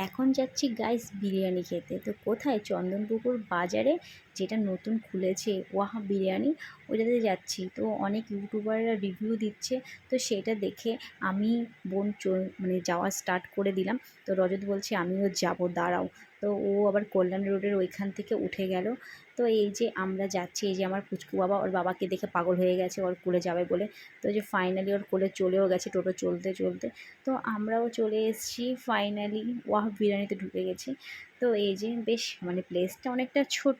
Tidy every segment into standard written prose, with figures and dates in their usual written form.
এখন যাচ্ছি গাইস বিরিয়ানি খেতে। তো কোথায়? চন্দনপুকুর বাজারে যেটা নতুন খুলেছে ওয়াহা বিরিয়ানি, ওইটাতে যাচ্ছি। তো অনেক ইউটিউবাররা রিভিউ দিচ্ছে, তো সেটা দেখে আমি বোন মানে যাওয়া স্টার্ট করে দিলাম। তো রজত বলছে আমিও যাব, দাঁড়াও। তো ও আবার কল্যাণ রোডের ওইখান থেকে উঠে গেল। তো এই যে আমরা যাচ্ছি, এই যে আমার পুচকু বাবা ওর বাবাকে দেখে পাগল হয়ে গেছে ওর কোলে যাবে বলে। তো যে ফাইনালি ওর কোলে চলেও গেছে টোটো চলতে চলতে। তো আমরাও চলে এসেছি ফাইনালি ওয়াহ বিরিয়ানিতে ঢুকে গেছি। তো এই যে বেশ মানে প্লেসটা অনেকটা ছোট,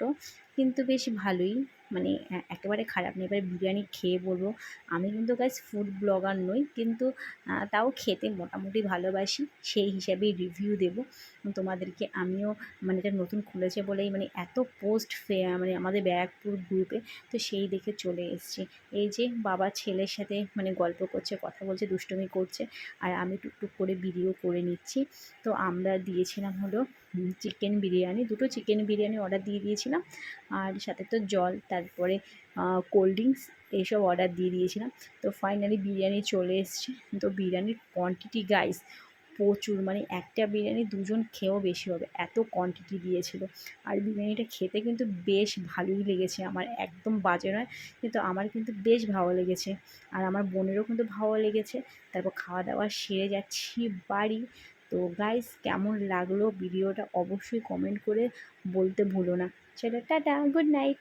কিন্তু বেশ ভালোই, মানে একেবারে খারাপ না। এবারে বিরিয়ানি খেয়ে বলবো, আমি কিন্তু গাইস ফুড ব্লগার নই, কিন্তু তাও খেতে মোটামুটি ভালোবাসি, সেই হিসাবেই রিভিউ দেবো তোমাদেরকে। আমিও মানে এটা নতুন খুলেছে বলেই মানে এত পোস্ট মানে আমাদের ব্যারাকপুর গ্রুপে, তো সেই দেখে চলে এসেছি। এই যে বাবা ছেলের সাথে মানে গল্প করছে, কথা বলছে, দুষ্টুমি করছে, আর আমি টুকটুক করে ভিডিও করে নিচ্ছি। তো আমরা দিয়েছিলাম হলো চিকেন বিরিয়ানি, দুটো চিকেন বিরিয়ানি অর্ডার দিয়ে দিয়েছিলাম, আর সাথে তো জল, তারপরে কোল্ড ড্রিঙ্কস, এইসব অর্ডার দিয়ে দিয়েছিলাম। তো ফাইনালি বিরিয়ানি চলে এসছে। তো বিরিয়ানির কোয়ান্টিটি গাইস প্রচুর, মানে একটা বিরিয়ানি দুজন খেয়েও বেশি হবে, এত কোয়ান্টিটি দিয়েছিল। আর বিরিয়ানিটা খেতে কিন্তু বেশ ভালোই লেগেছে আমার, একদম বাজে নয়, কিন্তু আমার কিন্তু বেশ ভালো লেগেছে, আর আমার বোনেরও কিন্তু ভালো লেগেছে। তারপর খাওয়া দাওয়া সেরে যাচ্ছি বাড়ি। তো গাইস কেমন লাগলো ভিডিওটা অবশ্যই কমেন্ট করে বলতে ভুলো না। চলো টাটা, গুড নাইট।